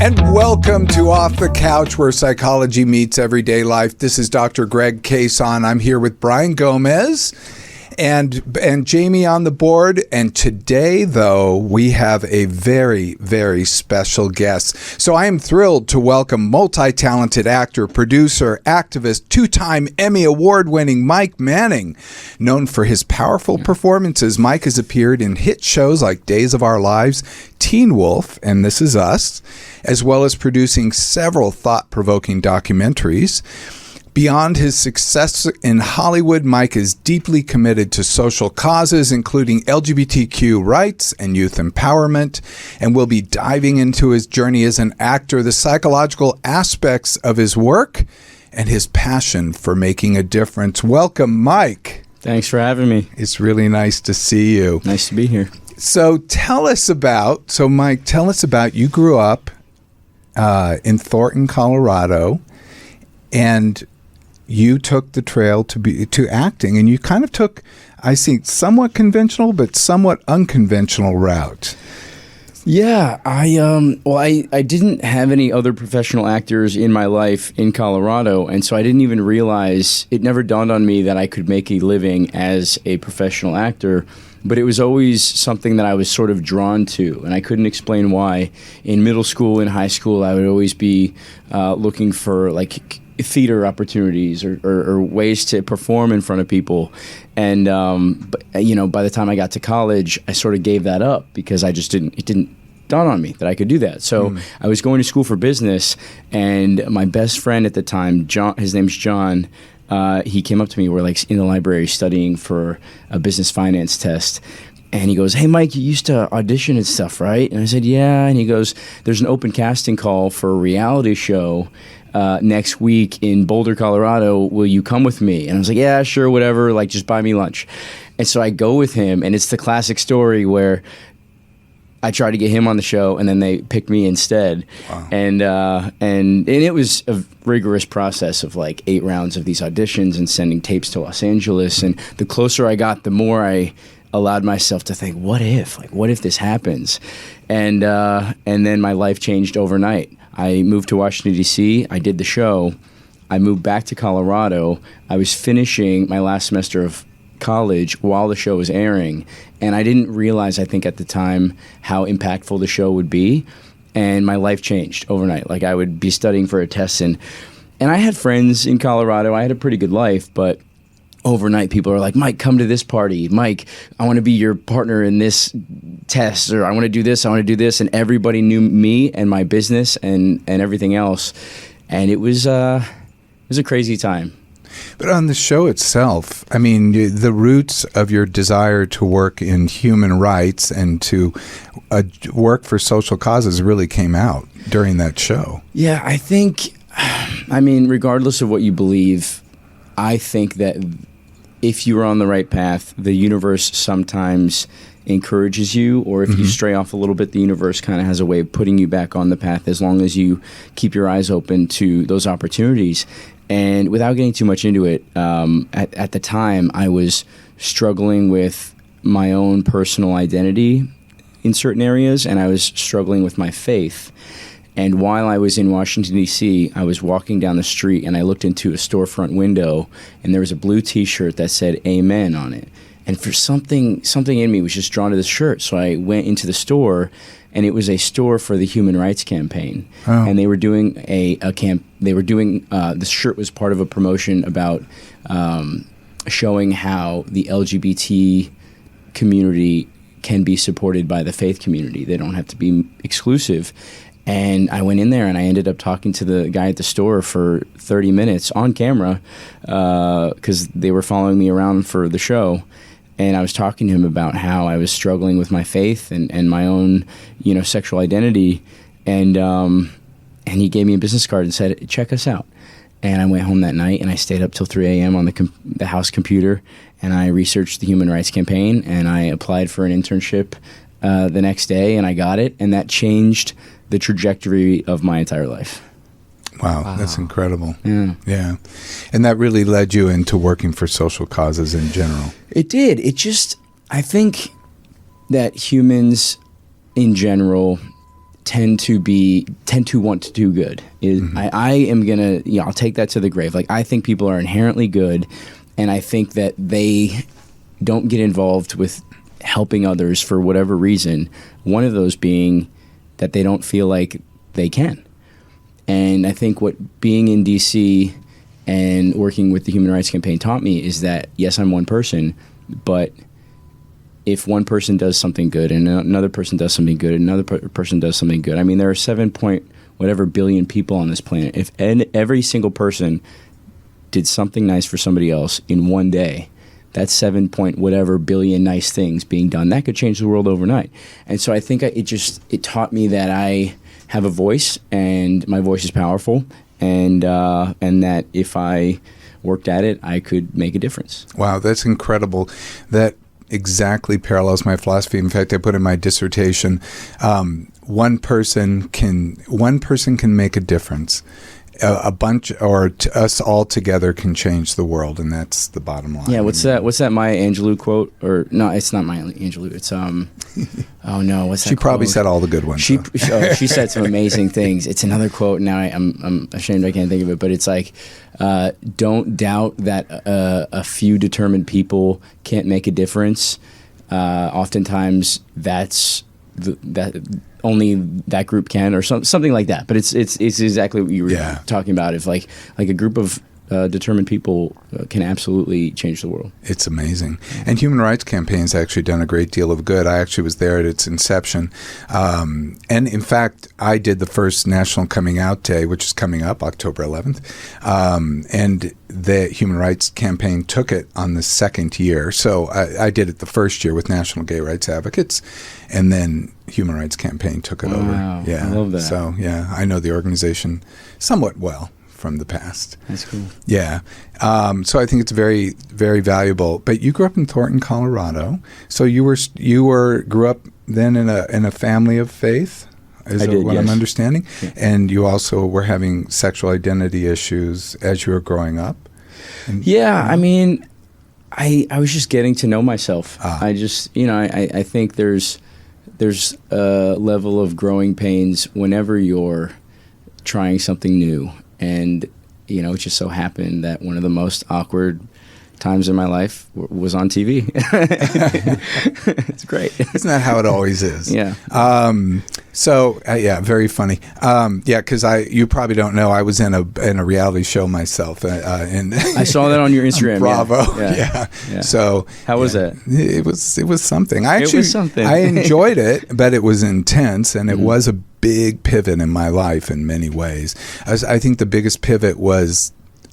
And welcome to Off the Couch, where psychology meets everyday life. This is Dr. Greg Cason. I'm here with Brian Gomez and Jamie on the board. And today, though, we have a very, very special guest. So I am thrilled to welcome multi-talented actor, producer, activist, two-time Emmy Award-winning Mike Manning. Known for his powerful performances, Mike has appeared in hit shows like Days of Our Lives, Teen Wolf, and This Is Us, as well as producing several thought-provoking documentaries. Beyond his success in Hollywood, Mike is deeply committed to social causes, including LGBTQ rights and youth empowerment, and we'll be diving into his journey as an actor, the psychological aspects of his work, and his passion for making a difference. Welcome, Mike. Thanks for having me. It's really nice to see you. Nice to be here. So Mike, tell us about, you grew up in Thornton, Colorado, and you took the trail to acting, and you kind of took, I see, somewhat conventional but somewhat unconventional route. Yeah, I didn't have any other professional actors in my life in Colorado, and so I didn't even realize, it never dawned on me that I could make a living as a professional actor. But it was always something that I was sort of drawn to, and I couldn't explain why. In middle school, in high school, I would always be looking for like theater opportunities or ways to perform in front of people. And but, by the time I got to college, I sort of gave that up because it didn't dawn on me that I could do that. So I was going to school for business, and my best friend at the time, John, his name's John. He came up to me. We're like in the library studying for a business finance test. And he goes, "Hey, Mike, you used to audition and stuff, right?" And I said, "Yeah." And he goes, "There's an open casting call for a reality show next week in Boulder, Colorado. Will you come with me?" And I was like, "Yeah, sure, whatever. Like, just buy me lunch." And so I go with him. And it's the classic story where I tried to get him on the show, and then they picked me instead. Wow. And it was a rigorous process of like 8 rounds of these auditions and sending tapes to Los Angeles. And the closer I got, the more I allowed myself to think, what if this happens? And then my life changed overnight. I moved to Washington, D.C. I did the show. I moved back to Colorado. I was finishing my last semester of college while the show was airing, and I didn't realize, I think at the time, how impactful the show would be, and my life changed overnight. Like, I would be studying for a test, and I had friends in Colorado. I had a pretty good life, but overnight people are like, "Mike, come to this party. Mike, I want to be your partner in this test," or "I want to do this, and everybody knew me and my business and everything else, and it was a crazy time. But on the show itself, I mean, the roots of your desire to work in human rights and to work for social causes really came out during that show. Yeah, I mean, regardless of what you believe, I think that if you are on the right path, the universe sometimes encourages you, or if you stray off a little bit, the universe kind of has a way of putting you back on the path as long as you keep your eyes open to those opportunities. And without getting too much into it, at the time, I was struggling with my own personal identity in certain areas, and I was struggling with my faith. And while I was in Washington, D.C., I was walking down the street, and I looked into a storefront window, and there was a blue T-shirt that said "Amen" on it. And for something in me was just drawn to this shirt. So I went into the store, and it was a store for the Human Rights Campaign. Oh. And they were doing this shirt was part of a promotion about showing how the LGBT community can be supported by the faith community. They don't have to be exclusive. And I went in there, and I ended up talking to the guy at the store for 30 minutes on camera because they were following me around for the show. And I was talking to him about how I was struggling with my faith and my own, sexual identity. And he gave me a business card and said, "Check us out." And I went home that night, and I stayed up till 3 a.m. on the house computer, and I researched the Human Rights Campaign, and I applied for an internship the next day, and I got it, and that changed the trajectory of my entire life. Wow, that's incredible. Yeah. And that really led you into working for social causes in general. It did. I think that humans in general, tend to want to do good. I am gonna, I'll take that to the grave. Like, I think people are inherently good, and I think that they don't get involved with helping others for whatever reason. One of those being that they don't feel like they can. And I think what being in DC and working with the Human Rights Campaign taught me is that, yes, I'm one person, but if one person does something good and another person does something good and another person does something good, I mean, there are 7 point whatever billion people on this planet. If every single person did something nice for somebody else in one day, that's 7 point whatever billion nice things being done. That could change the world overnight. And so I think it taught me that I have a voice, and my voice is powerful, and that if I worked at it, I could make a difference. Wow, that's incredible. That exactly parallels my philosophy. In fact, I put in my dissertation, one person can make a difference. A bunch, or us all together, can change the world, and that's the bottom line. Yeah, what's that Maya Angelou quote? Or no, it's not Maya Angelou. It's oh no, what's that? She probably quote? said all the good ones. She said some amazing things. It's another quote. Now I'm ashamed I can't think of it, but it's like, don't doubt that a few determined people can't make a difference. Oftentimes that's that only that group can, or something like that. But it's exactly what you were talking about. If like a group of determined people can absolutely change the world. It's amazing. And Human Rights Campaign's actually done a great deal of good. I actually was there at its inception. And in fact, I did the first National Coming Out Day, which is coming up October 11th. And the Human Rights Campaign took it on the second year. So I did it the first year with National Gay Rights Advocates, and then Human Rights Campaign took it over. Yeah, I love that. So yeah, I know the organization somewhat well from the past. That's cool. Yeah. So I think it's very, very valuable. But you grew up in Thornton, Colorado. So you grew up then in a family of faith? Is that what I'm understanding? Yeah. And you also were having sexual identity issues as you were growing up? I mean, I was just getting to know myself. I just, I think there's a level of growing pains whenever you're trying something new. And, it just so happened that one of the most awkward times in my life was on TV. It's great. Isn't that how it always is? Yeah. Very funny. Because you probably don't know, I was in a reality show myself. I saw that on your Instagram. Bravo. Yeah. So how was that? It was something. It was something. I enjoyed it, but it was intense, and it was a big pivot in my life in many ways. I think the biggest pivot was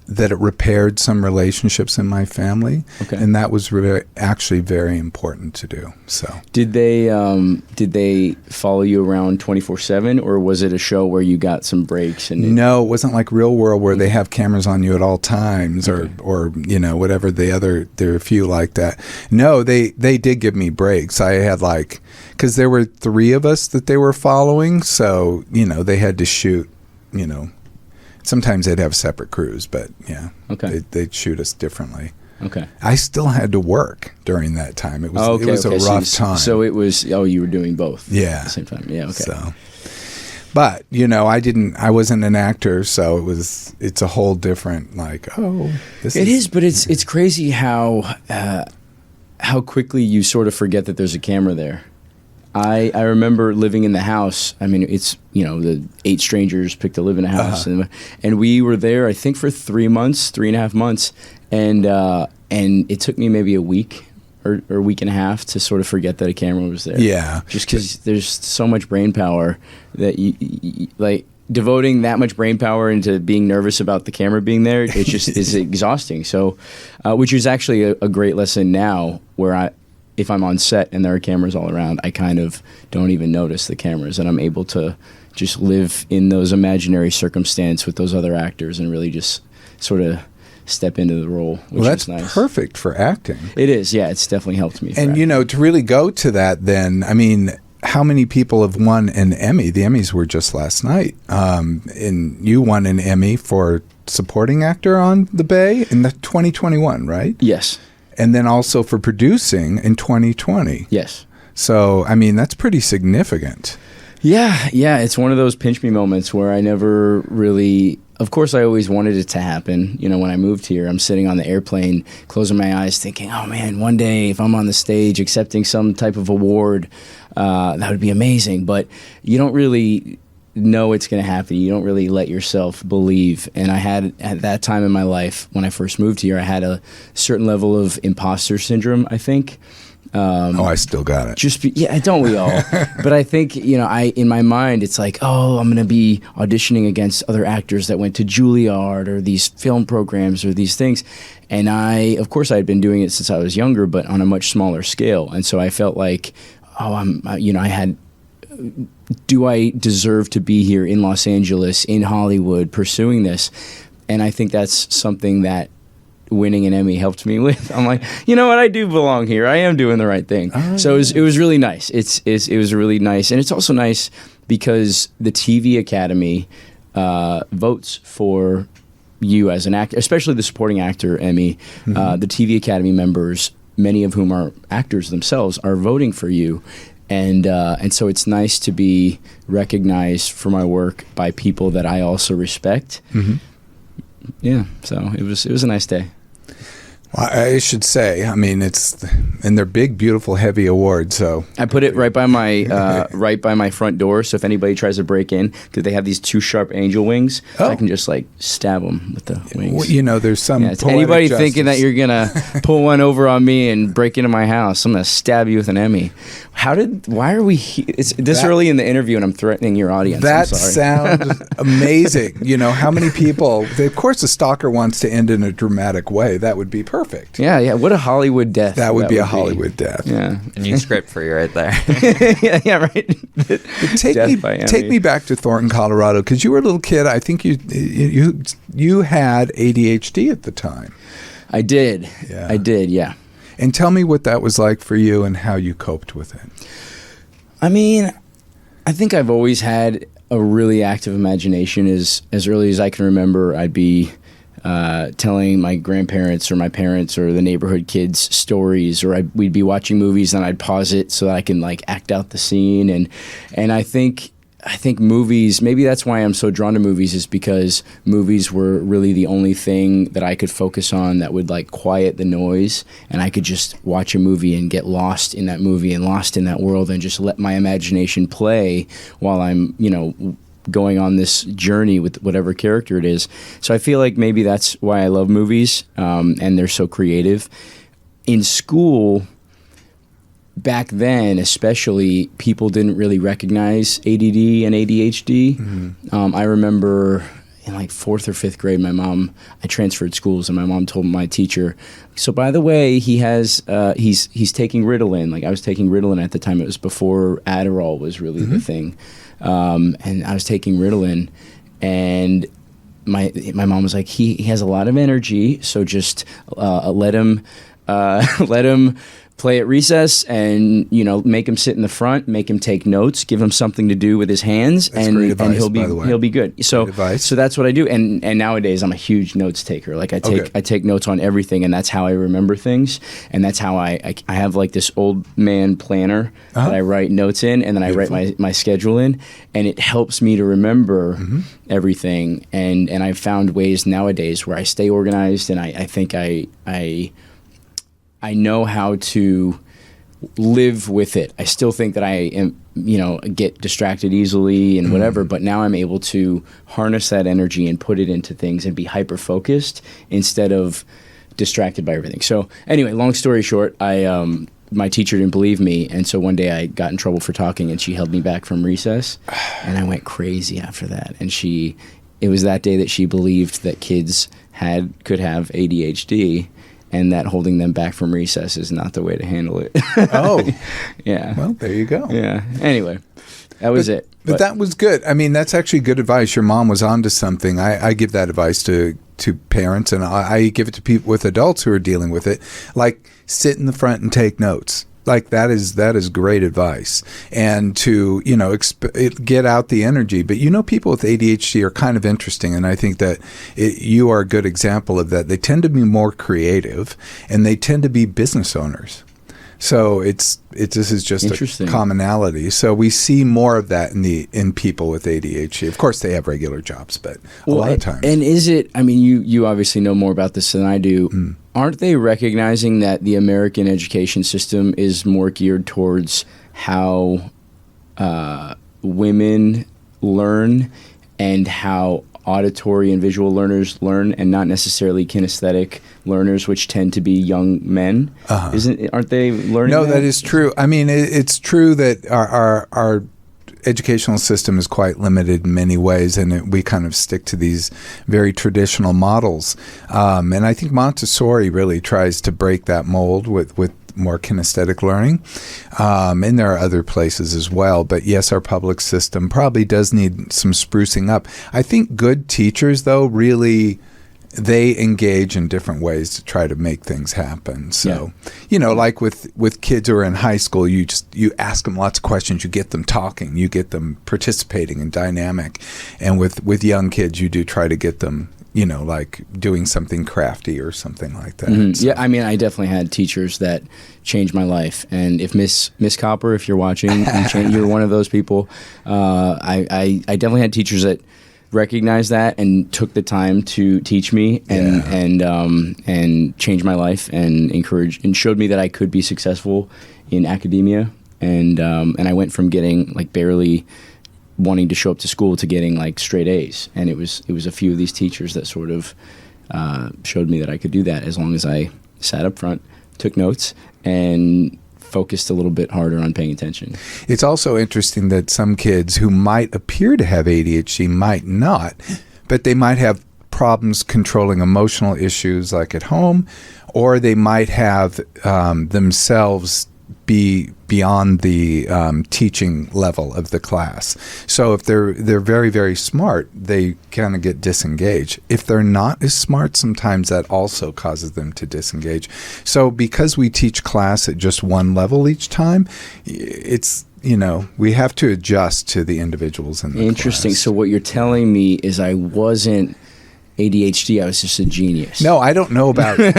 that it repaired some relationships in my family, and that was actually very important to do. So, did they follow you around 24/7, or was it a show where you got some breaks? No, it wasn't like Real World where they have cameras on you at all times, or whatever there are a few like that. No, they did give me breaks. I had because there were 3 of us that they were following, so they had to shoot, Sometimes they'd have separate crews, but they'd shoot us differently. Okay. I still had to work during that time. It was a rough time. So it was. You were doing both. Yeah. At the same time. Yeah. Okay. So, but I wasn't an actor, so it's a whole different It is, but it's crazy how quickly you sort of forget that there's a camera there. I remember living in the house. I mean, it's, the 8 strangers picked to live in a house. And we were there, I think, for 3.5 months. And it took me maybe a week or a week and a half to sort of forget that a camera was there. Yeah. Just because there's so much brain power that you devoting that much brain power into being nervous about the camera being there, it just is exhausting. So, which is actually a great lesson now, where if I'm on set and there are cameras all around, I kind of don't even notice the cameras, and I'm able to just live in those imaginary circumstances with those other actors and really just sort of step into the role, which that's is nice. Perfect for acting. It is, yeah. It's definitely helped me. And, to really go to that then, I mean, how many people have won an Emmy? The Emmys were just last night. And you won an Emmy for supporting actor on The Bay in the 2021, right? Yes. And then also for producing in 2020. Yes. So, I mean, that's pretty significant. Yeah, it's one of those pinch me moments where I never really. Of course, I always wanted it to happen. You know, when I moved here, I'm sitting on the airplane, closing my eyes, thinking, "Oh man, one day if I'm on the stage accepting some type of award, that would be amazing." But you don't really know it's going to happen. You don't really let yourself believe. And I had, at that time in my life, when I first moved here, I had a certain level of imposter syndrome, I think. I still got it. Don't we all? But I think, in my mind, it's like, oh, I'm going to be auditioning against other actors that went to Juilliard or these film programs or these things. And of course, I had been doing it since I was younger, but on a much smaller scale. And so I felt like, do I deserve to be here in Los Angeles, in Hollywood, pursuing this? And I think that's something that winning an Emmy helped me with. I'm like, you know what? I do belong here. I am doing the right thing. So it was really nice. It was really nice. And it's also nice because the TV Academy votes for you as an actor, especially the supporting actor Emmy. The TV Academy members, many of whom are actors themselves, are voting for you. And so it's nice to be recognized for my work by people that I also respect. Yeah, so it was a nice day. Well, I should say, and they're big, beautiful, heavy awards. So I put it right by my front door. So if anybody tries to break in, because they have these 2 sharp angel wings, so I can just stab them with the wings. Well, there's some. Yeah, anybody thinking that you're gonna pull one over on me and break into my house, I'm gonna stab you with an Emmy. Why are we here? It's this early in the interview and I'm threatening your audience. That sounds amazing. How many people, of course the stalker wants to end in a dramatic way. That would be perfect. Yeah. What a Hollywood death. That would be a Hollywood death. Yeah. A new script for you right there. yeah, right. But take me back to Thornton, Colorado, because you were a little kid. I think you had ADHD at the time. I did. Yeah. I did, yeah. And tell me what that was like for you and how you coped with it. I think I've always had a really active imagination. As early as I can remember, I'd be telling my grandparents or my parents or the neighborhood kids stories, or we'd be watching movies and I'd pause it so that I can act out the scene. And I think movies, maybe that's why I'm so drawn to movies, is because movies were really the only thing that I could focus on that would quiet the noise, and I could just watch a movie and get lost in that movie and lost in that world and just let my imagination play while I'm, going on this journey with whatever character it is. So I feel like maybe that's why I love movies, and they're so creative. In school, back then, especially, people didn't really recognize ADD and ADHD. I remember in 4th or 5th grade, I transferred schools, and my mom told my teacher, so by the way, he's taking Ritalin. I was taking Ritalin at the time. It was before Adderall was really the thing. And I was taking Ritalin, and my mom was like, he has a lot of energy, so just let him play at recess, and make him sit in the front, make him take notes, give him something to do with his hands, that's great advice, and he'll be good. So that's what I do. And nowadays I'm a huge notes taker. I take notes on everything, and that's how I remember things. And that's how I have this old man planner that I write notes in, and then I write my schedule in, and it helps me to remember everything. And I've found ways nowadays where I stay organized, and I think I know how to live with it. I still think that I am, get distracted easily and whatever, but now I'm able to harness that energy and put it into things and be hyper-focused instead of distracted by everything. So anyway, long story short, my teacher didn't believe me, and so one day I got in trouble for talking, and she held me back from recess, and I went crazy after that. And it was that day that she believed that kids could have ADHD, and that holding them back from recess is not the way to handle it. Oh. Yeah. Well, there you go. Yeah. Anyway, that was it. But that was good. That's actually good advice. Your mom was onto something. I give that advice to parents, and I give it to people with adults who are dealing with it. Sit in the front and take notes. That is great advice, and to get out the energy. But people with ADHD are kind of interesting, and I think that you are a good example of that. They tend to be more creative, and they tend to be business owners. So this is just a commonality. So we see more of that in people with ADHD. Of course, they have regular jobs, but a lot of times. And is it? I mean, you obviously know more about this than I do. Aren't they recognizing that the American education system is more geared towards how women learn and how auditory and visual learners learn, and not necessarily kinesthetic learners, which tend to be young men? Aren't they learning? No, that is true. I mean, it's true that our educational system is quite limited in many ways, and we kind of stick to these very traditional models. And I think Montessori really tries to break that mold with more kinesthetic learning. And there are other places as well. But yes, our public system probably does need some sprucing up. I think good teachers, though, really, they engage in different ways to try to make things happen. So, like with kids who are in high school, you ask them lots of questions, you get them talking, you get them participating and dynamic. And with young kids, you do try to get them, like doing something crafty or something like that. So. Yeah, I mean, I definitely had teachers that changed my life. And if Miss Copper, if you're watching, you're one of those people. I definitely had teachers that recognized that and took the time to teach me and change my life and encourage and showed me that I could be successful in academia. And I went from getting like barely wanting to show up to school to getting like straight A's. And it was a few of these teachers that sort of showed me that I could do that as long as I sat up front, took notes, and focused a little bit harder on paying attention. It's also interesting that some kids who might appear to have ADHD might not, but they might have problems controlling emotional issues like at home, or they might have themselves be beyond the teaching level of the class. So if they're very, very smart, they kind of get disengaged. If they're not as smart, sometimes that also causes them to disengage. So because we teach class at just one level each time, it's, we have to adjust to the individuals in the Interesting. class. So what you're telling me is I wasn't ADHD, I was just a genius. No, I don't know about it.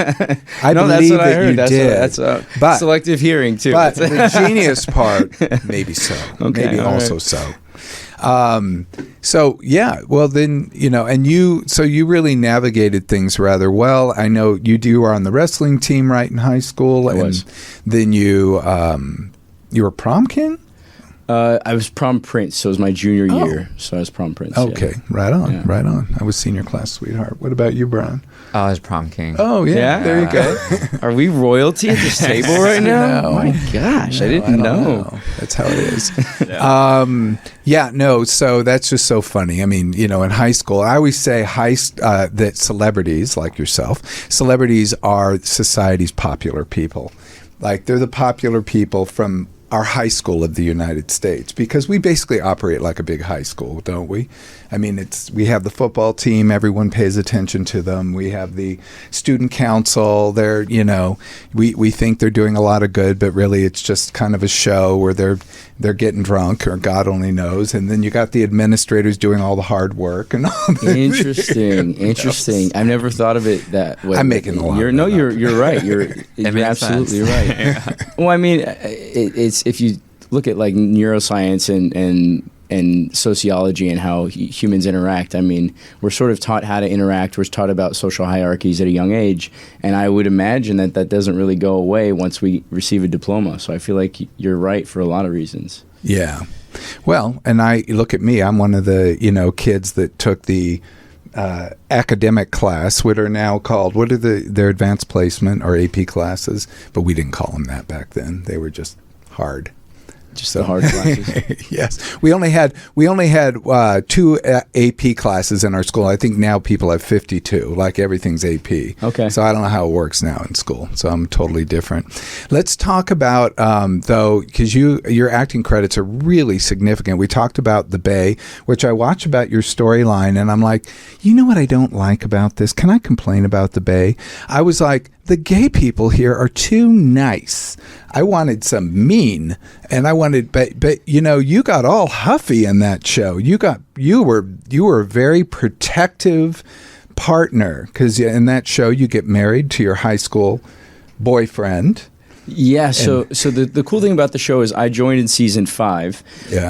I no, believe that's what I heard. you did. That's selective hearing, too. But the genius part, maybe so. Okay, maybe also right. So, yeah, well then, and you really navigated things rather well. I know you were on the wrestling team, right, in high school. I was. Then you were prom king? I was prom prince, so it was my junior year. So I was prom prince. Okay, yeah. Right on. I was senior class sweetheart. What about you, Brian? I was prom king. Oh, yeah. There you go. Are we royalty at this table right now? No. Oh, my gosh. I didn't know. That's how it is. So that's just so funny. I mean, in high school, I always say that celebrities, like yourself, celebrities are society's popular people. Like, they're the popular people from our high school of the United States, because we basically operate like a big high school, don't we? I mean, we have the football team, everyone pays attention to them. We have the student council. They're, we think they're doing a lot of good, but really it's just kind of a show where they're getting drunk, or God only knows. And then you got the administrators doing all the hard work and all that. Interesting. I've never thought of it that way. I'm making a lot. You're right. You're absolutely right. Yeah. Well, I mean, it's if you look at like neuroscience and sociology and how humans interact. I mean, we're sort of taught how to interact. We're taught about social hierarchies at a young age. And I would imagine that doesn't really go away once we receive a diploma. So I feel like you're right for a lot of reasons. Yeah. Well, and look at me. I'm one of the, kids that took the academic class, what are now called, their advanced placement or AP classes. But we didn't call them that back then. They were just hard. Just the hard classes. Yes, we only had 2 AP classes in our school. I think now people have 52. Like, everything's AP. Okay. So I don't know how it works now in school. So I'm totally different. Let's talk about though, because your acting credits are really significant. We talked about The Bay, which I watched about your storyline, and I'm like, you know what I don't like about this? Can I complain about The Bay? I was like, the gay people here are too nice. I wanted some mean, and I wanted, but you got all huffy in that show. You were a very protective partner, because in that show you get married to your high school boyfriend, Yeah, so the cool thing about the show is I joined in season 5,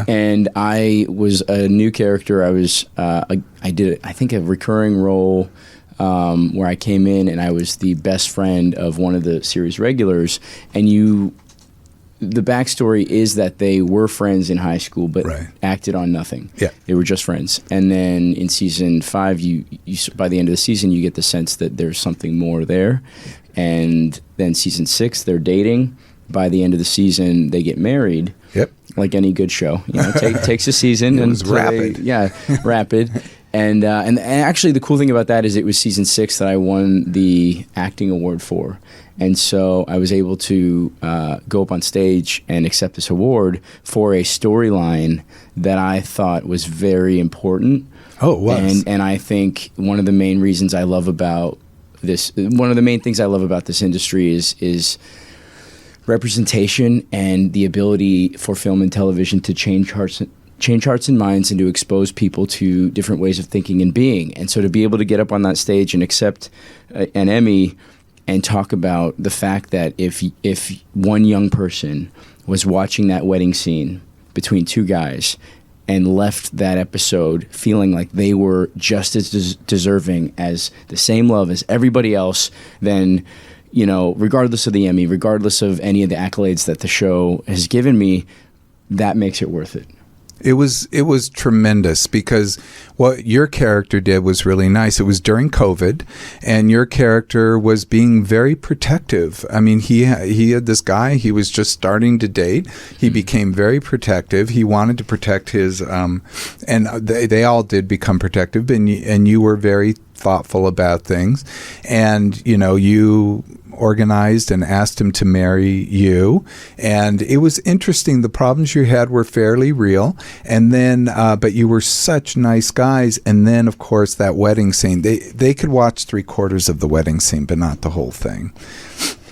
and I was a new character. I was I did I think a recurring role where I came in and I was the best friend of one of the series regulars, and the backstory is that they were friends in high school, but acted on nothing. Yeah, they were just friends. And then in season 5, you by the end of the season, you get the sense that there's something more there. And then season 6, they're dating. By the end of the season, they get married. Yep, like any good show, takes a season. It was rapid. Rapid. And actually, the cool thing about that is it was season 6 that I won the acting award for. And so I was able to go up on stage and accept this award for a storyline that I thought was very important. Oh, it was. And I think one of the main reasons I love about this, one of the main things I love about this industry is representation and the ability for film and television to change hearts and minds and to expose people to different ways of thinking and being. And so to be able to get up on that stage and accept an Emmy and talk about the fact that if one young person was watching that wedding scene between two guys and left that episode feeling like they were just as deserving as the same love as everybody else, then, regardless of the Emmy, regardless of any of the accolades that the show has given me, that makes it worth it. It was tremendous because what your character did was really nice. It was during COVID, and your character was being very protective. I mean, he had this guy he was just starting to date. He became very protective. He wanted to protect his, and they all did become protective. And you were very thoughtful about things, and you organized and asked him to marry you, and it was interesting. The problems you had were fairly real, and then but you were such nice guys. And then of course that wedding scene, they could watch 3/4 of the wedding scene but not the whole thing,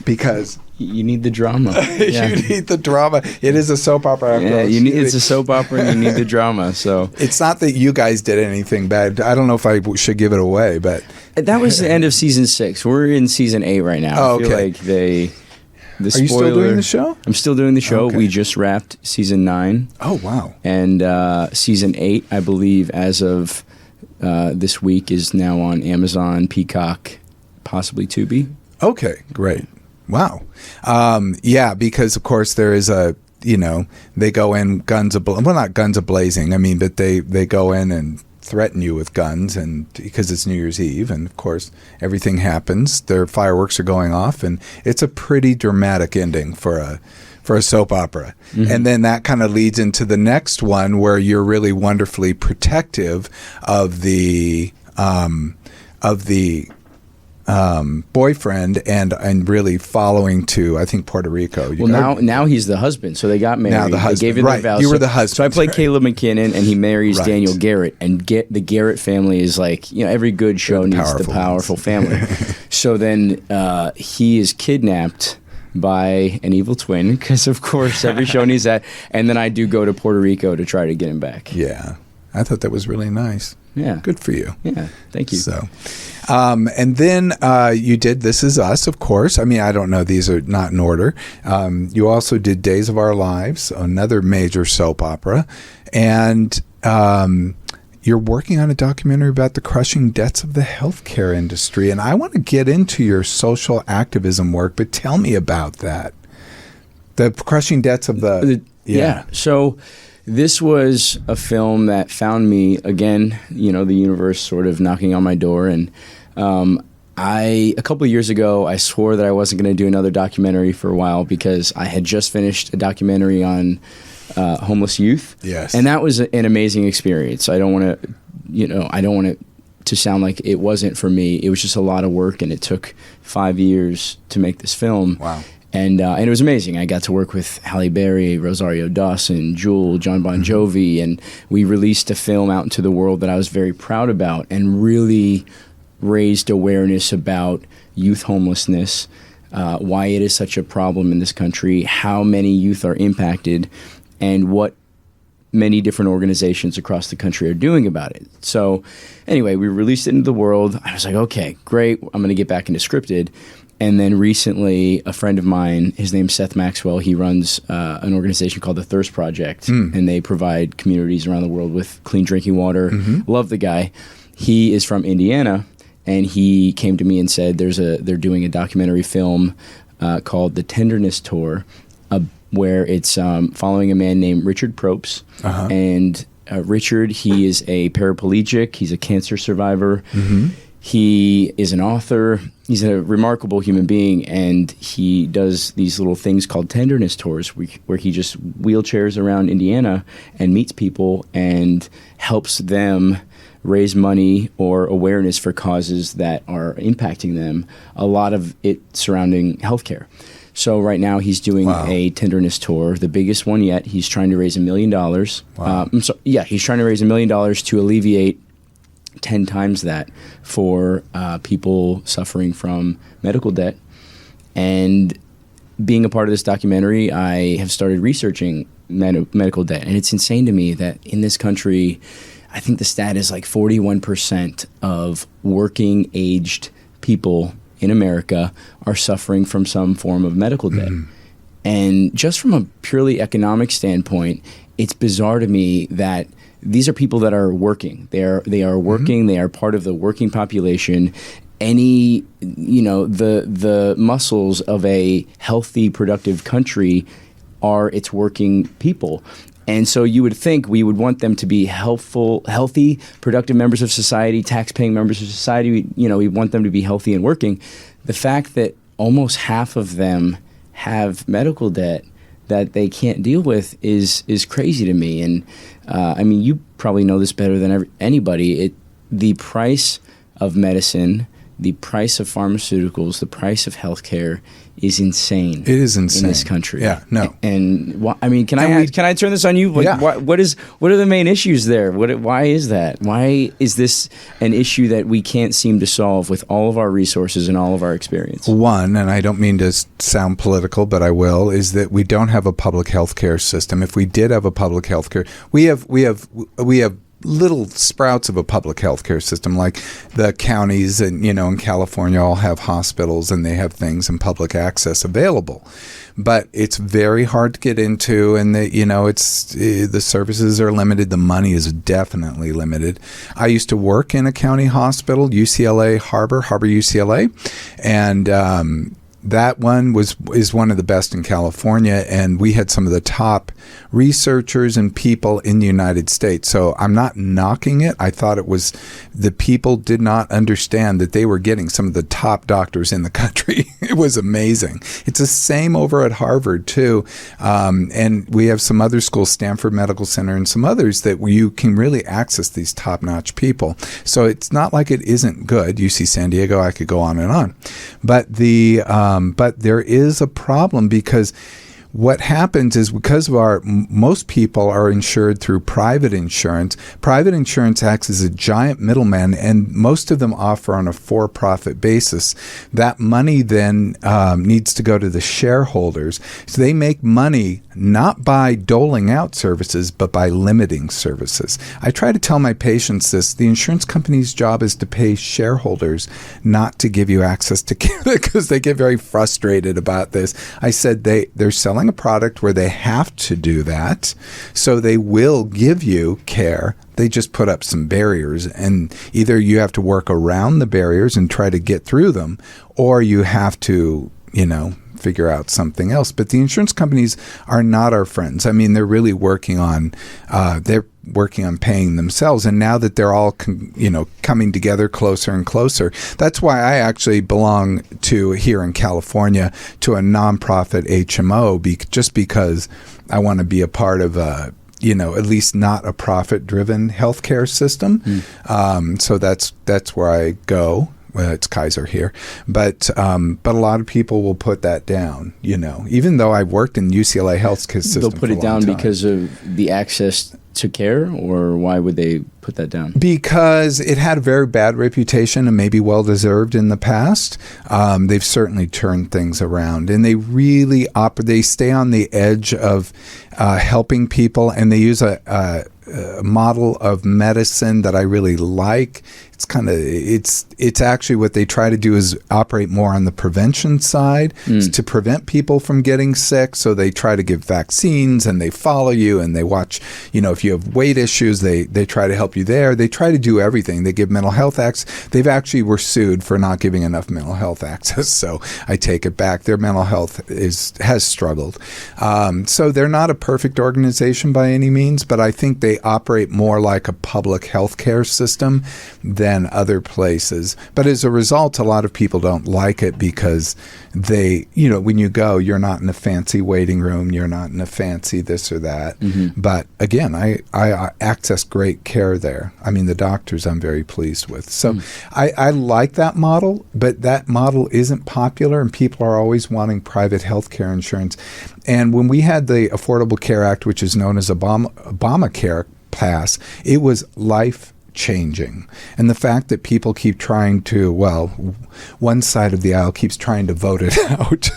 because you need the drama. You need the drama. It is a soap opera. It's a soap opera, and you need the drama. So it's not that you guys did anything bad. I don't know if I should give it away, but that was the end of season 6. We're in season 8 right now. Oh, okay. I feel like the Are you still doing the show? I'm still doing the show. Okay. We just wrapped season 9. Oh, wow. And season 8, I believe, as of this week, is now on Amazon, Peacock, possibly Tubi. Okay, great. Wow. Because of course there is they go in not guns a-blazing. I mean, but they go in and threaten you with guns, and because it's New Year's Eve, and of course everything happens. Their fireworks are going off, and it's a pretty dramatic ending for a soap opera. Mm-hmm. And then that kind of leads into the next one where you're really wonderfully protective of the boyfriend and really following to, I think, Puerto Rico. Now he's the husband, so they got married. Now the husband, they gave him right? their vows. You were the husband. So I played Caleb McKinnon, and he marries Right. Daniel Garrett, and the Garrett family is like, every good show needs the powerful family. So then he is kidnapped by an evil twin, because of course every show needs that. And then I do go to Puerto Rico to try to get him back. Yeah, I thought that was really nice. Yeah. Good for you. Yeah, thank you. So, and then you did This Is Us, of course. I mean, I don't know. These are not in order. You also did Days of Our Lives, another major soap opera. And you're working on a documentary about the crushing debts of the healthcare industry. And I want to get into your social activism work, but tell me about that. The crushing debts of the... Yeah. So... this was a film that found me, again, the universe sort of knocking on my door. And a couple of years ago, I swore that I wasn't going to do another documentary for a while because I had just finished a documentary on homeless youth. Yes. And that was an amazing experience. I don't want it to sound like it wasn't for me. It was just a lot of work, and it took 5 years to make this film. Wow. And it was amazing. I got to work with Halle Berry, Rosario Dawson, Jewel, John Bon Jovi, and we released a film out into the world that I was very proud about and really raised awareness about youth homelessness, why it is such a problem in this country, how many youth are impacted, and what many different organizations across the country are doing about it. So anyway, we released it into the world. I was like, okay, great. I'm going to get back into scripted. And then recently, a friend of mine, his name's Seth Maxwell, he runs an organization called the Thirst Project, and they provide communities around the world with clean drinking water. Love the guy. He is from Indiana, and he came to me and said they're doing a documentary film called The Tenderness Tour, where it's following a man named Richard Propes. And Richard, he is a paraplegic. He's a cancer survivor. He is an author. He's a remarkable human being, and he does these little things called tenderness tours where he just wheelchairs around Indiana and meets people and helps them raise money or awareness for causes that are impacting them, a lot of it surrounding healthcare. So right now he's doing a tenderness tour, the biggest one yet. He's trying to raise $1 million. He's trying to raise $1 million to alleviate 10 times that for people suffering from medical debt. And being a part of this documentary, I have started researching medical debt. And it's insane to me that in this country, I think the stat is like 41% of working aged people in America are suffering from some form of medical debt. And just from a purely economic standpoint, it's bizarre to me that these are people that are working. They are working. They are part of the working population. The muscles of a healthy, productive country are its working people. And so you would think we would want them to be healthy, productive members of society, tax-paying members of society. We want them to be healthy and working. The fact that almost half of them have medical debt that they can't deal with is crazy to me. And you probably know this better than anybody. The price of medicine, the price of pharmaceuticals, the price of healthcare is insane. It is insane in this country. Yeah, no. And can I turn this on you? What are the main issues there? Why is that? Why is this an issue that we can't seem to solve with all of our resources and all of our experience? One, and I don't mean to sound political, but I will, is that we don't have a public health care system. If we did have a public health care, we have little sprouts of a public health care system, like the counties and in California all have hospitals and they have things and public access available, but it's very hard to get into, and the services are limited. The money is definitely limited. I used to work in a county hospital, UCLA Harbor UCLA, and that one is one of the best in California, and we had some of the top researchers and people in the United States. So I'm not knocking it. I thought it was the people did not understand that they were getting some of the top doctors in the country. It was amazing. It's the same over at Harvard too, and we have some other schools, Stanford Medical Center and some others, that you can really access these top-notch people. So it's not like it isn't good. UC San Diego, I could go on and on, but but there is a problem, because what happens is, because of most people are insured through private insurance. Private insurance acts as a giant middleman, and most of them offer on a for-profit basis. That money then needs to go to the shareholders. So they make money not by doling out services, but by limiting services. I try to tell my patients this: the insurance company's job is to pay shareholders, not to give you access to care, because they get very frustrated about this. I said they're selling a product where they have to do that, so they will give you care. They just put up some barriers, and either you have to work around the barriers and try to get through them, or you have to, figure out something else. But the insurance companies are not our friends. I mean, they're really working on paying themselves. And now that they're all, coming together closer and closer, that's why I actually belong to, here in California, to a nonprofit HMO, just because I want to be a part of at least not a profit-driven healthcare system. So that's where I go. Well, it's Kaiser here, but a lot of people will put that down. Even though I've worked in UCLA health system, they'll put it down because of the access to care, or why would they put that down? Because it had a very bad reputation and maybe well-deserved in the past. They've certainly turned things around, and they really they stay on the edge of helping people, and they use a model of medicine that I really like. It's actually what they try to do is operate more on the prevention side to prevent people from getting sick. So they try to give vaccines, and they follow you, and they watch, if you have weight issues, they try to help you there. They try to do everything. They give mental health access. They've actually were sued for not giving enough mental health access. So I take it back. Their mental health has struggled. So they're not a perfect organization by any means, but I think they operate more like a public health care system than other places. But as a result, a lot of people don't like it because when you go, you're not in a fancy waiting room, you're not in a fancy this or that. But again, I access great care there. I mean, the doctors I'm very pleased with. So I like that model, but that model isn't popular, and people are always wanting private health care insurance. And when we had the Affordable Care Act, which is known as Obamacare, pass, it was life-changing. And the fact that people keep trying to, one side of the aisle keeps trying to vote it out,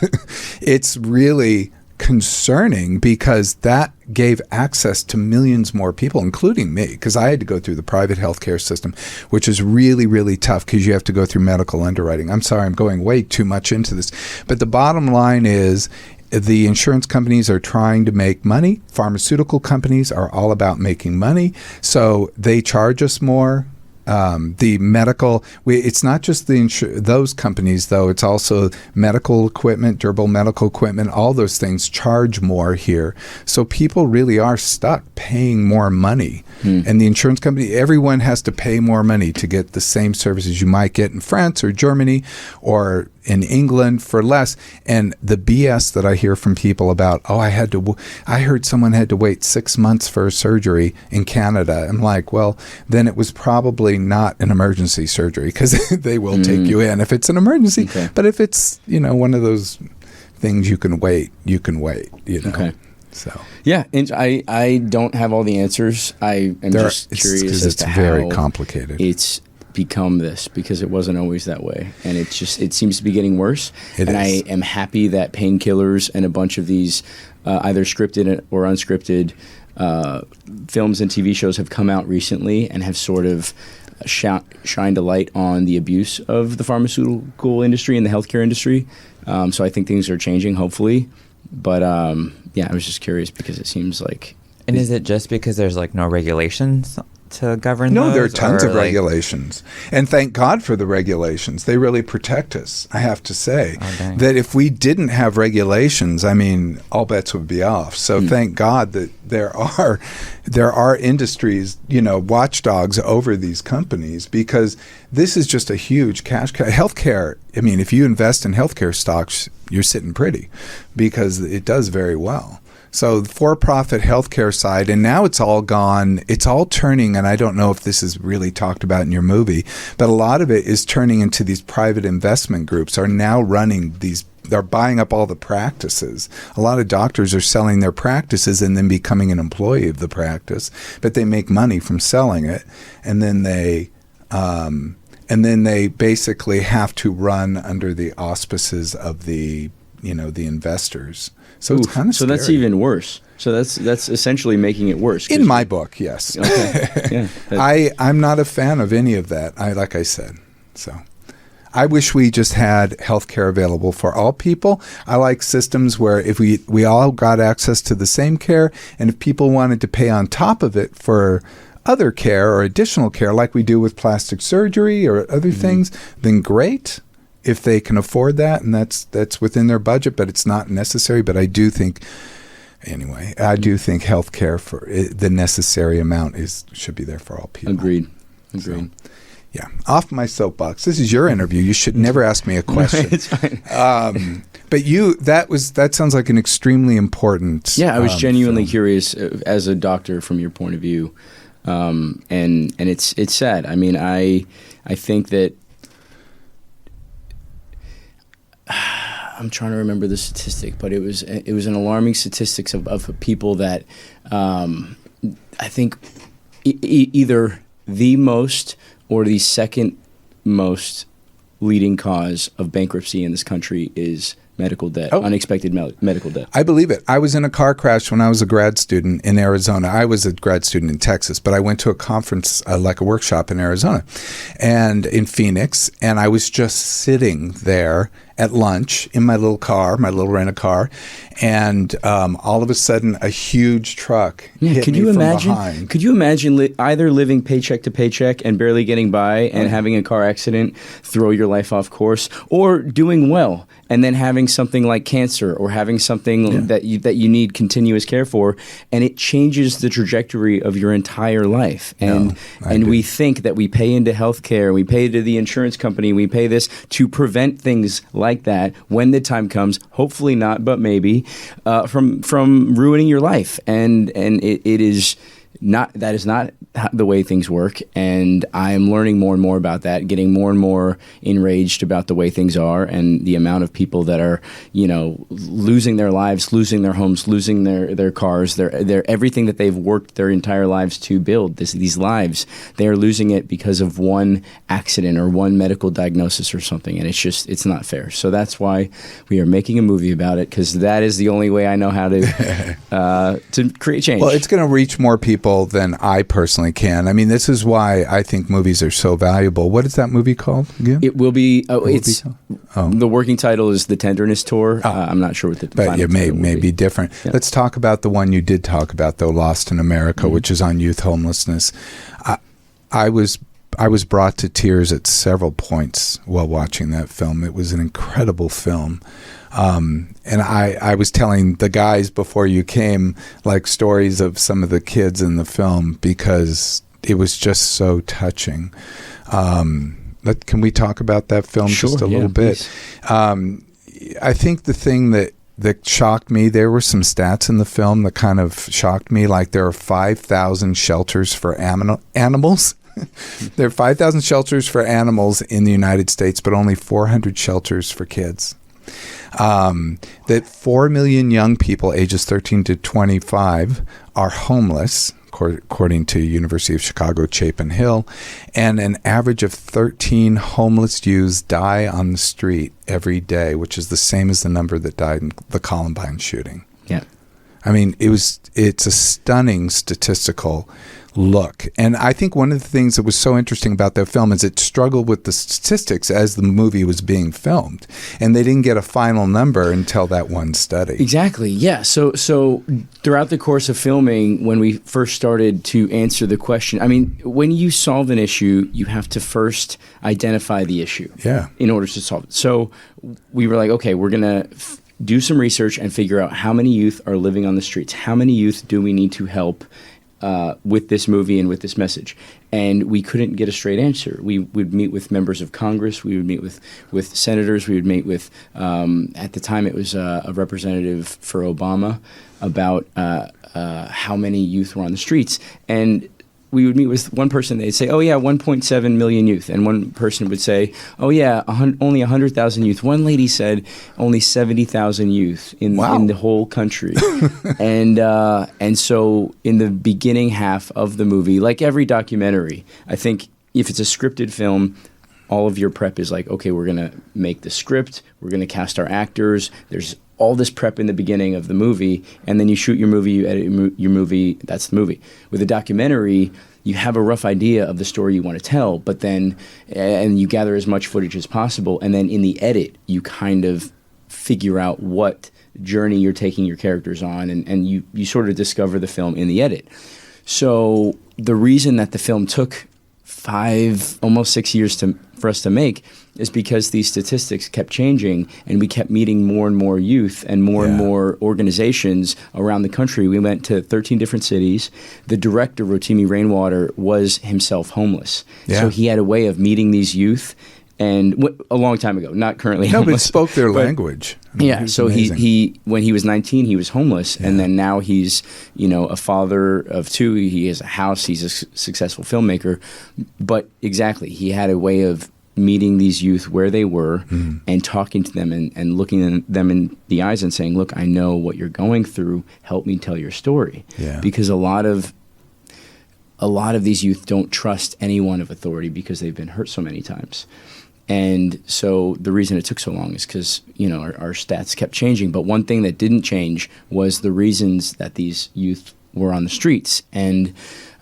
it's really concerning because that gave access to millions more people, including me, because I had to go through the private healthcare system, which is really, really tough because you have to go through medical underwriting. I'm sorry, I'm going way too much into this. But the bottom line is the insurance companies are trying to make money. Pharmaceutical companies are all about making money. So they charge us more. The medical, it's not just those companies, though. It's also medical equipment, durable medical equipment, all those things charge more here. So people really are stuck paying more money. And the insurance company, everyone has to pay more money to get the same services you might get in France or Germany or in England for less. And the BS that I hear from people about, I heard someone had to wait 6 months for a surgery in Canada. I'm like, well, then it was probably not an emergency surgery because they will take you in if it's an emergency. Okay. But if it's, one of those things you can wait, Okay. So yeah, and I don't have all the answers. I am just curious as to how very complicated. It's become this because it wasn't always that way, and it seems to be getting worse. I am happy that Painkillers and a bunch of these either scripted or unscripted films and TV shows have come out recently and have sort of shined a light on the abuse of the pharmaceutical industry and the healthcare industry. So I think things are changing, hopefully. But I was just curious because it seems like. And is it just because there's no regulations to govern those? No, there are tons of regulations. And thank God for the regulations. They really protect us, I have to say. Oh, that if we didn't have regulations, all bets would be off. So thank God that there are industries, watchdogs over these companies, because this is just a huge cash cow. Healthcare, if you invest in healthcare stocks, you're sitting pretty because it does very well. So the for-profit healthcare side, and now it's all gone, it's all turning, and I don't know if this is really talked about in your movie, but a lot of it is turning into these private investment groups are now running these, they're buying up all the practices. A lot of doctors are selling their practices and then becoming an employee of the practice, but they make money from selling it, and then they basically have to run under the auspices of the investors. So it's kind of scary. So that's even worse. So that's essentially making it worse. In my book, yes. Okay. Yeah. I'm not a fan of any of that. Like I said. So I wish we just had healthcare available for all people. I like systems where if we all got access to the same care, and if people wanted to pay on top of it for other care or additional care like we do with plastic surgery or other things, then great. If they can afford that, and that's within their budget, but it's not necessary. But I do think health care for the necessary amount should be there for all people. Agreed. So, yeah. Off my soapbox. This is your interview. You should never ask me a question. It's fine. But that sounds like an extremely important. Yeah, I was genuinely curious as a doctor from your point of view, and it's sad. I think that. I'm trying to remember the statistic, but it was an alarming statistics of people that I think either the most or the second most leading cause of bankruptcy in this country is medical debt, unexpected medical debt. I believe it. I was in a car crash when I was a grad student in Arizona. I was a grad student in Texas, but I went to a conference, like a workshop in Arizona and in Phoenix, and I was just sitting there at lunch in my little car, my little rent-a-car, and all of a sudden a huge truck hit me from behind. Could you imagine either living paycheck to paycheck and barely getting by and having a car accident throw your life off course, or doing well and then having something like cancer or having something that you need continuous care for, and it changes the trajectory of your entire life. And we think that we pay into healthcare, we pay to the insurance company, we pay this to prevent things like that when the time comes, hopefully not, but maybe, from ruining your life. And it is not, that is not the way things work, and I'm learning more and more about that, getting more and more enraged about the way things are and the amount of people that are, losing their lives, losing their homes, losing their cars, their everything that they've worked their entire lives to build. These lives, they are losing it because of one accident or one medical diagnosis or something, and it's not fair. So that's why we are making a movie about it, because that is the only way I know how to create change. Well, it's going to reach more people than I personally can. I mean, this is why I think movies are so valuable. What is that movie called again? It will be. The working title is The Tenderness Tour. I'm not sure what the but it may be different. Yeah. Let's talk about the one you did talk about, though, Lost in America, which is on youth homelessness. I was brought to tears at several points while watching that film. It was an incredible film. And I was telling the guys before you came, like, stories of some of the kids in the film because it was just so touching. Can we talk about that film just a little bit? I think the thing that shocked me, there were some stats in the film that kind of shocked me, like there are 5,000 shelters for animals. There are 5,000 shelters for animals in the United States, but only 400 shelters for kids. That 4 million young people ages 13 to 25 are homeless, according to University of Chicago Chapin Hill, and an average of 13 homeless youths die on the street every day, which is the same as the number that died in the Columbine shooting. Yeah. I mean, it's a stunning statistical look. And I think one of the things that was so interesting about that film is it struggled with the statistics as the movie was being filmed. And they didn't get a final number until that one study. Exactly, yeah. So throughout the course of filming, when we first started to answer the question, I mean, when you solve an issue, you have to first identify the issue in order to solve it. So we were like, okay, we're going to do some research and figure out how many youth are living on the streets. How many youth do we need to help with this movie and with this message? And we couldn't get a straight answer. We would meet with members of Congress. We would meet with senators. We would meet with, at the time it was a representative for Obama, about how many youth were on the streets. And we would meet with one person, they'd say, oh yeah, 1.7 million youth. And one person would say, oh yeah, only 100,000 youth. One lady said only 70,000 youth in the whole country. And so in the beginning half of the movie, like every documentary, I think if it's a scripted film, all of your prep is like, okay, we're going to make the script, we're going to cast our actors, there's all this prep in the beginning of the movie, and then you shoot your movie, you edit your movie, that's the movie. With a documentary, you have a rough idea of the story you want to tell, but then, and you gather as much footage as possible, and then in the edit, you kind of figure out what journey you're taking your characters on, and you sort of discover the film in the edit. So the reason that the film took 5, almost 6 years for us to make is because these statistics kept changing, and we kept meeting more and more youth and more organizations around the country. We went to 13 different cities. The director, Rotimi Rainwater, was himself homeless. Yeah. So he had a way of meeting these youth, and a long time ago, not currently homeless. No, but spoke their language. I mean, so he when he was 19, he was homeless, and then now he's, a father of 2. He has a house. He's a successful filmmaker. But exactly, he had a way of meeting these youth where they were and talking to them and looking them in the eyes and saying, look, I know what you're going through. Help me tell your story. Yeah. Because a lot of a lot of these youth don't trust anyone of authority because they've been hurt so many times. And so the reason it took so long is because, our stats kept changing. But one thing that didn't change was the reasons that these youth were on the streets. And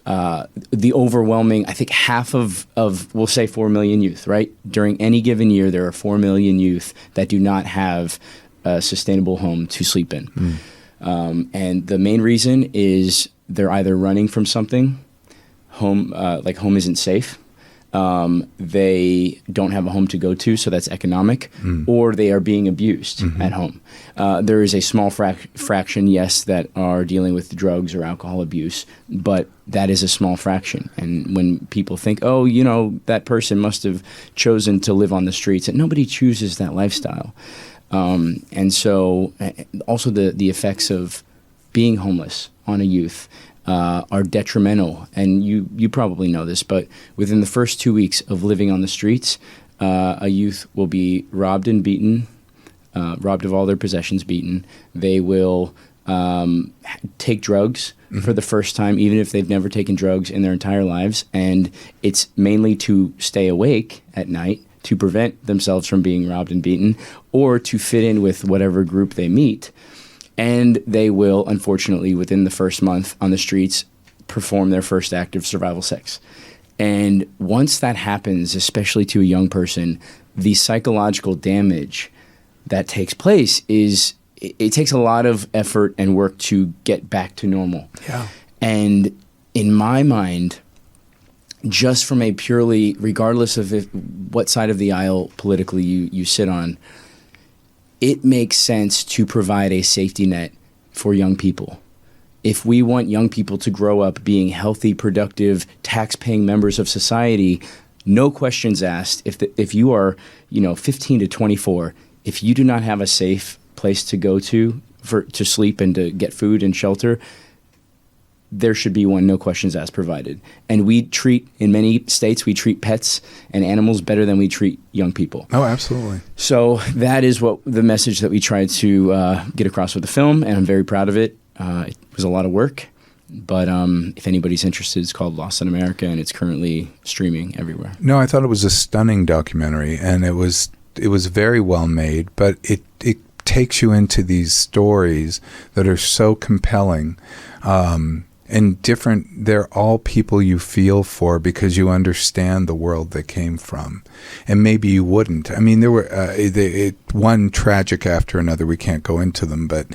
the overwhelming, I think half of we'll say 4 million youth, right? During any given year, there are 4 million youth that do not have a sustainable home to sleep in. And the main reason is they're either running from something, home isn't safe, they don't have a home to go to, so that's economic, or they are being abused at home. There is a small fraction, yes, that are dealing with drugs or alcohol abuse, but that is a small fraction. And when people think, that person must have chosen to live on the streets, and nobody chooses that lifestyle. And so also the effects of being homeless on a youth are detrimental. And you probably know this, but within the first 2 weeks of living on the streets, a youth will be robbed and beaten, robbed of all their possessions, beaten. They will take drugs for the first time, even if they've never taken drugs in their entire lives. And it's mainly to stay awake at night, to prevent themselves from being robbed and beaten, or to fit in with whatever group they meet. And they will, unfortunately, within the first month on the streets, perform their first act of survival sex. And once that happens, especially to a young person, the psychological damage that takes place it takes a lot of effort and work to get back to normal. Yeah. And in my mind, just from a purely, regardless of what side of the aisle politically you sit on, it makes sense to provide a safety net for young people. If we want young people to grow up being healthy, productive, tax-paying members of society, no questions asked. If you are, 15 to 24, if you do not have a safe place to go to sleep and to get food and shelter, there should be one, no questions asked, provided. And in many states, we treat pets and animals better than we treat young people. Oh, absolutely. So that is what the message that we tried to get across with the film, and I'm very proud of it. It was a lot of work, but if anybody's interested, it's called Lost in America, and it's currently streaming everywhere. No, I thought it was a stunning documentary, and it was very well made, but it takes you into these stories that are so compelling. And different, they're all people you feel for because you understand the world they came from. And maybe you wouldn't. I mean, there were one tragic after another. We can't go into them. But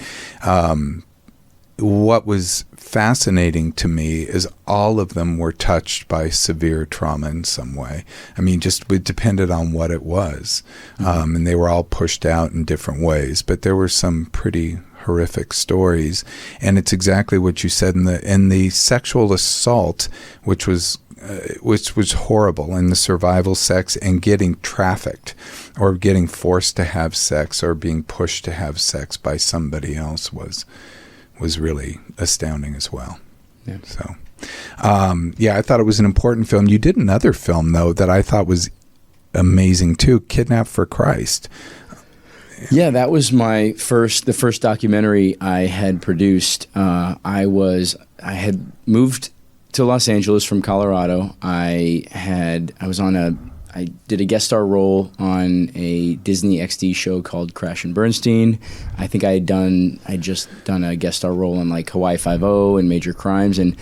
what was fascinating to me is all of them were touched by severe trauma in some way. I mean, it depended on what it was. And they were all pushed out in different ways. But there were some pretty horrific stories, and it's exactly what you said in the sexual assault, which was horrible, and the survival sex and getting trafficked or getting forced to have sex or being pushed to have sex by somebody else was really astounding as well. Yeah. So, I thought it was an important film. You did another film though that I thought was amazing too, Kidnapped for Christ. Yeah, that was the first documentary I had produced. I had moved to Los Angeles from Colorado. I did a guest star role on a Disney XD show called Crash and Bernstein. I think I'd just done a guest star role on like Hawaii Five-0 and Major Crimes, and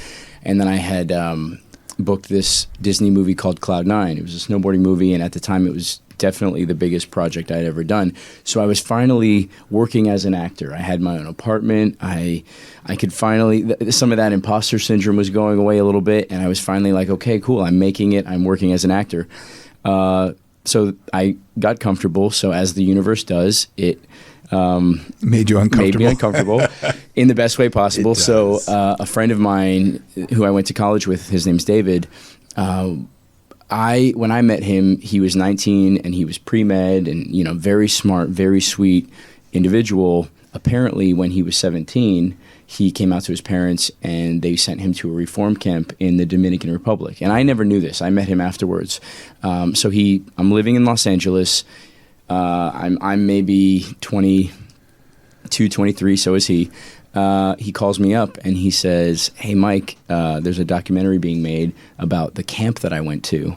then I had booked this Disney movie called Cloud 9. It was a snowboarding movie, and at the time it was definitely the biggest project I'd ever done. So I was finally working as an actor. I had my own apartment. I could finally, some of that imposter syndrome was going away a little bit, and I was finally like, okay, cool, I'm making it. I'm working as an actor. So I got comfortable. So as the universe does, it made you uncomfortable. Made me uncomfortable in the best way possible. So a friend of mine who I went to college with, his name's David, when I met him, he was 19 and he was pre-med and, very smart, very sweet individual. Apparently, when he was 17, he came out to his parents and they sent him to a reform camp in the Dominican Republic. And I never knew this. I met him afterwards. I'm living in Los Angeles. I'm maybe 22, 23, so is he. he calls me up and he says, "Hey, Mike, there's a documentary being made about the camp that I went to.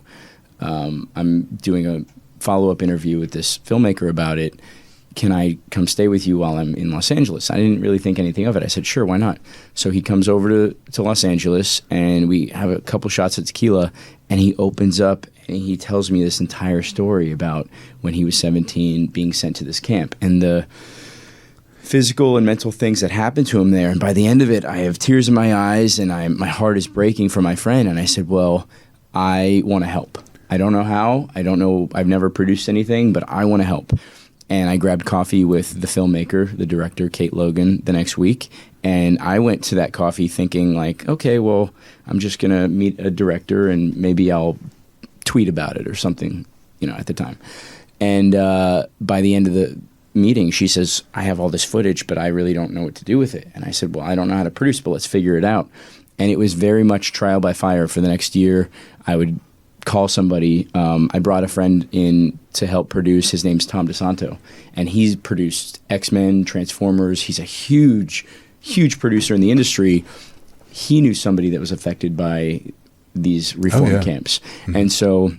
I'm doing a follow-up interview with this filmmaker about it. Can I come stay with you while I'm in Los Angeles?" I didn't really think anything of it. I said, "Sure, why not?" So he comes over to Los Angeles, and we have a couple shots of tequila, and he opens up and he tells me this entire story about when he was 17 being sent to this camp and the physical and mental things that happened to him there. And by the end of it, I have tears in my eyes, and my heart is breaking for my friend. And I said, "Well, I want to help. I don't know how. I don't know. I've never produced anything, but I want to help." And I grabbed coffee with the filmmaker, the director, Kate Logan, the next week. And I went to that coffee thinking like, okay, well, I'm just going to meet a director and maybe I'll tweet about it or something, at the time. And by the end of the meeting, she says, "I have all this footage, but I really don't know what to do with it." And I said, "Well, I don't know how to produce, but let's figure it out." And it was very much trial by fire for the next year. I would call somebody. I brought a friend in to help produce. His name's Tom DeSanto, and he's produced X-Men, Transformers. He's a huge, huge producer in the industry. He knew somebody that was affected by these reform camps. Mm-hmm. And so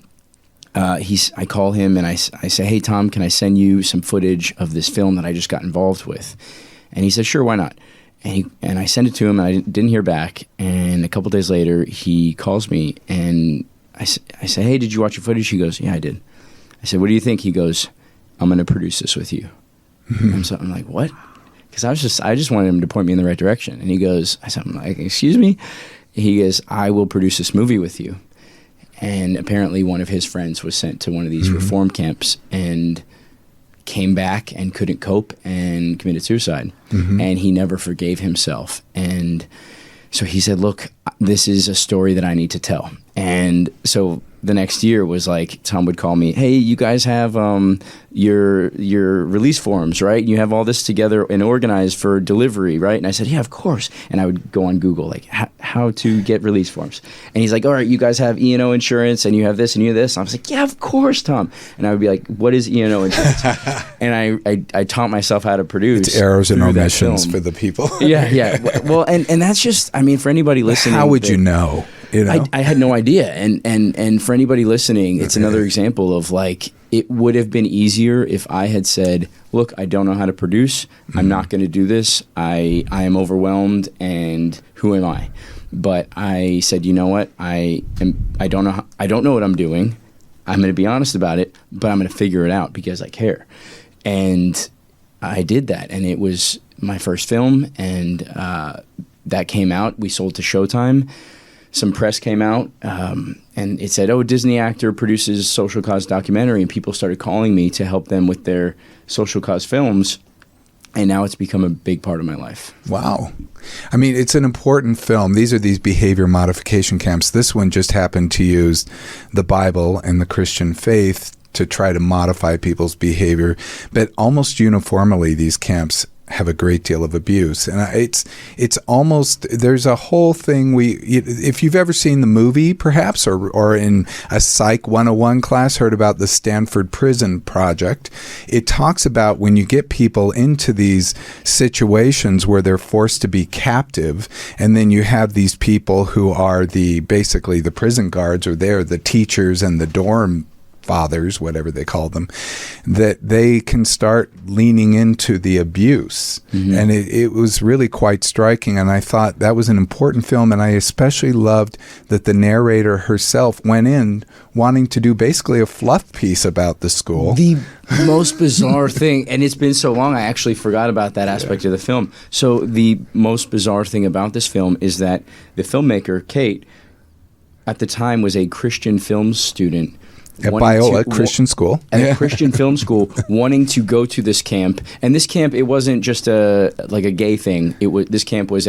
I call him and I say, "Hey, Tom, can I send you some footage of this film that I just got involved with?" And he said, "Sure, why not?" And I sent it to him, and I didn't hear back. And a couple days later, he calls me, and I say, "Hey, did you watch your footage?" He goes, "Yeah, I did." I said, "What do you think?" He goes, "I'm going to produce this with you." Mm-hmm. And so I'm like, "What?" Because I just wanted him to point me in the right direction. And he goes, I'm like, "Excuse me?" He goes, "I will produce this movie with you." And apparently one of his friends was sent to one of these reform camps and came back and couldn't cope and committed suicide. Mm-hmm. And he never forgave himself. And so he said, "Look, this is a story that I need to tell." And so the next year was like, Tom would call me, "Hey, you guys have your release forms, right? You have all this together and organized for delivery, right?" And I said, "Yeah, of course." And I would go on Google, like, how to get release forms. And he's like, "All right, you guys have E&O insurance, and you have this and you have this." And I was like, "Yeah, of course, Tom." And I would be like, "What is E&O insurance?" And I taught myself how to produce. It's errors and omissions for the people. Yeah. Well, and that's just, for anybody listening. How would you know? I had no idea. And for anybody listening, it's another example of like, it would have been easier if I had said, "Look, I don't know how to produce. I'm not going to do this. I am overwhelmed, and who am I?" But I said, "You know what? I don't know what I'm doing. I'm going to be honest about it, but I'm going to figure it out because I care." And I did that, and it was my first film, and that came out. We sold to Showtime. Some press came out, and it said, "Oh, Disney actor produces social cause documentary," and people started calling me to help them with their social cause films, and now it's become a big part of my life. Wow. It's an important film. These are these behavior modification camps. This one just happened to use the Bible and the Christian faith to try to modify people's behavior, but almost uniformly these camps have a great deal of abuse. And it's almost, there's a whole thing if you've ever seen the movie perhaps, or in a Psych 101 class heard about the Stanford Prison Project, it talks about when you get people into these situations where they're forced to be captive, and then you have these people who are basically the prison guards, or they're the teachers and the dorm fathers, whatever they call them, that they can start leaning into the abuse. Mm-hmm. And it was really quite striking. And I thought that was an important film. And I especially loved that the narrator herself went in wanting to do basically a fluff piece about the school. The most bizarre thing, and it's been so long, I actually forgot about that aspect of the film. So the most bizarre thing about this film is that the filmmaker, Kate, at the time was a Christian film student at Biola Christian School. At a Christian film school, wanting to go to this camp. And this camp, it wasn't just a gay thing. This camp was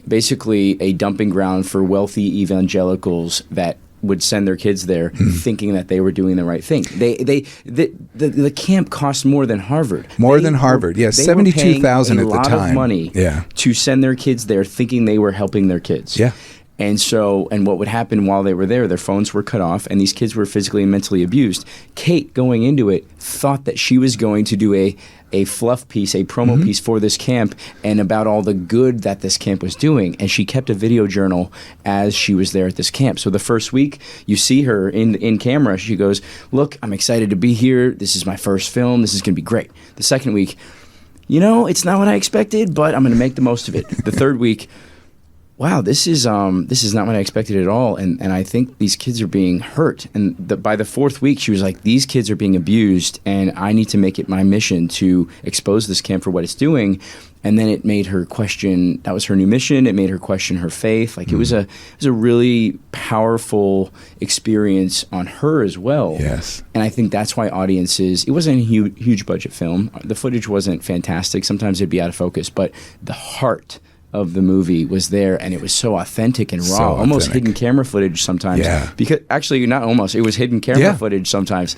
basically a dumping ground for wealthy evangelicals that would send their kids there thinking that they were doing the right thing. The camp cost more than Harvard. More than Harvard, yes. $72,000 at the time. A lot of money to send their kids there thinking they were helping their kids. Yeah. And what would happen while they were there, their phones were cut off, and these kids were physically and mentally abused. Kate, going into it, thought that she was going to do a fluff piece, a promo piece for this camp, and about all the good that this camp was doing. And she kept a video journal as she was there at this camp. So the first week, you see her in camera. She goes, "Look, I'm excited to be here. This is my first film. This is going to be great." The second week, it's not what I expected, but I'm going to make the most of it. The third week, wow, this is not what I expected at all, and I think these kids are being hurt. And by the fourth week, she was like, these kids are being abused, and I need to make it my mission to expose this camp for what it's doing. And then it made her question. That was her new mission. It made her question her faith. Like it was a really powerful experience on her as well. Yes. And I think that's why audiences. It wasn't a huge budget film. The footage wasn't fantastic. Sometimes it'd be out of focus, but the heart of the movie was there, and it was so authentic and raw, almost hidden camera footage sometimes. Yeah. Because actually, not almost, it was hidden camera footage sometimes,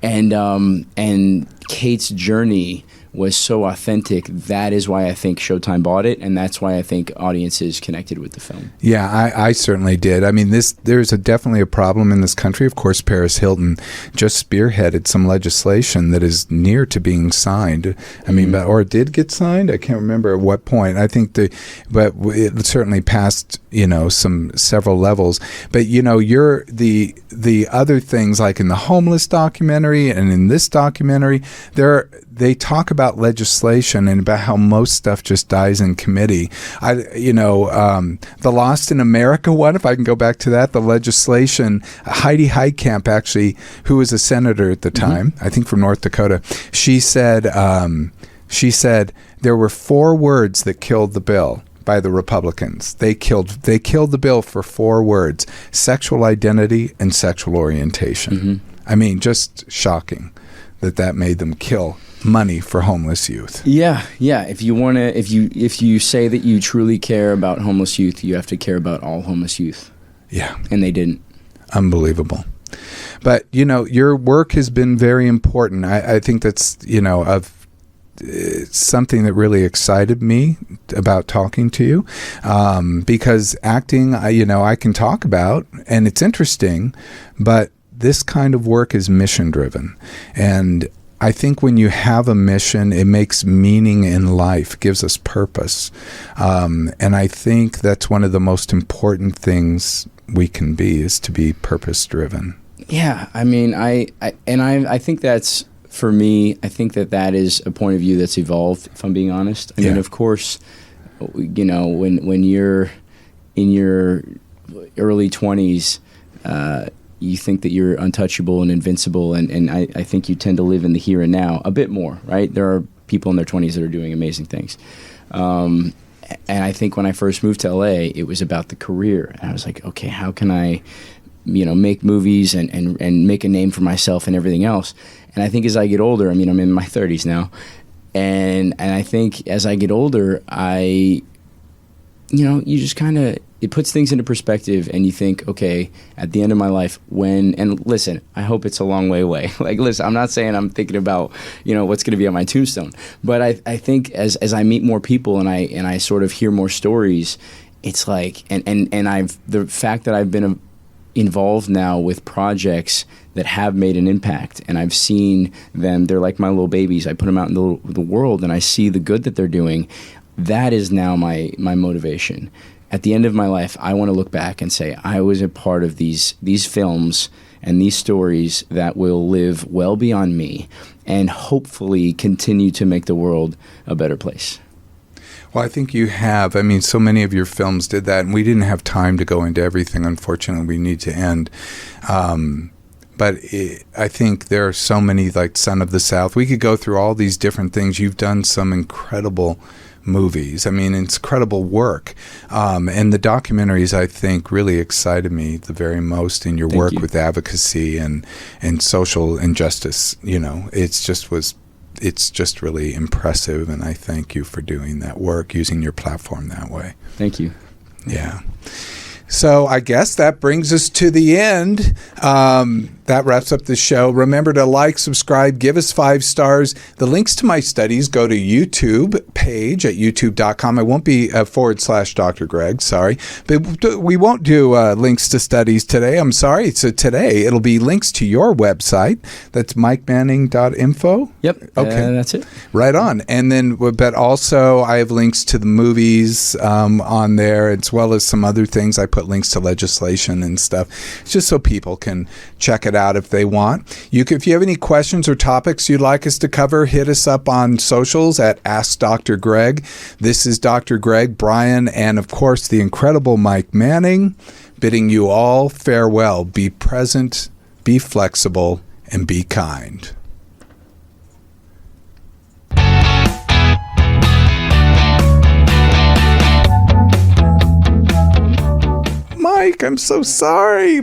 and Kate's journey was so authentic. That is why I think Showtime bought it, and that's why I think audiences connected with the film. Yeah, I certainly did. I mean, there's definitely a problem in this country. Of course, Paris Hilton just spearheaded some legislation that is near to being signed. I mean, or it did get signed. I can't remember at what point. I think but it certainly passed, several levels. But you're the other things, like in the homeless documentary and in this documentary, they talk about legislation and about how most stuff just dies in committee. The Lost in America one, if I can go back to that, the legislation, Heidi Heitkamp, actually, who was a senator at the time, I think from North Dakota, she said there were 4 words that killed the bill by the Republicans. They killed the bill for 4 words: sexual identity and sexual orientation. I mean, just shocking that made them kill money for homeless youth. Yeah. If you say that you truly care about homeless youth, you have to care about all homeless youth. Yeah. And they didn't. Unbelievable. But your work has been very important. I think that's it's something that really excited me about talking to you, because acting, I can talk about, and it's interesting, but this kind of work is mission driven, and I think when you have a mission, it makes meaning in life, gives us purpose. And I think that's one of the most important things we can be, is to be purpose-driven. Yeah. I mean, I think that's, for me, I think that is a point of view that's evolved, if I'm being honest. I mean, of course, when you're in your early 20s, you think that you're untouchable and invincible, and I think you tend to live in the here and now a bit more, right? There are people in their 20s that are doing amazing things. And I think when I first moved to LA, it was about the career. And I was like, okay, how can I, make movies and make a name for myself and everything else? And I think as I get older, I'm in my 30s now, and I think as I get older, you just kind of, it puts things into perspective, and you think, okay, at the end of my life, and listen, I hope it's a long way away. Like, listen, I'm not saying I'm thinking about, what's going to be on my tombstone, but I think as I meet more people and I sort of hear more stories, it's like, and the fact that I've been involved now with projects that have made an impact, and I've seen them, they're like my little babies. I put them out in the world, and I see the good that they're doing. That is now my motivation. At the end of my life, I want to look back and say, I was a part of these films and these stories that will live well beyond me, and hopefully continue to make the world a better place. Well, I think you have. I mean, so many of your films did that, and we didn't have time to go into everything. Unfortunately, we need to end. But I think there are so many, like Son of the South. We could go through all these different things. You've done some incredible movies. I mean, it's incredible work. And the documentaries, I think, really excited me the very most in your work with advocacy and social injustice. It's just really impressive, and I thank you for doing that work, using your platform that way. Thank you. Yeah. So I guess that brings us to the end. that wraps up the show. Remember to like, subscribe, give us 5 stars. The links to my studies go to YouTube page at youtube.com. It won't be / Dr. Greg, sorry. But we won't do links to studies today. I'm sorry. So today it'll be links to your website. That's mikemanning.info. Yep. Okay. That's it. Right on. And then, but also I have links to the movies on there, as well as some other things. I put links to legislation and stuff, just so people can check it out if they want. If you have any questions or topics you'd like us to cover, hit us up on socials at Ask Dr. Greg. This is Dr. Greg, Brian, and of course the incredible Mike Manning, bidding you all farewell. Be present, be flexible, and be kind. Mike, I'm so sorry.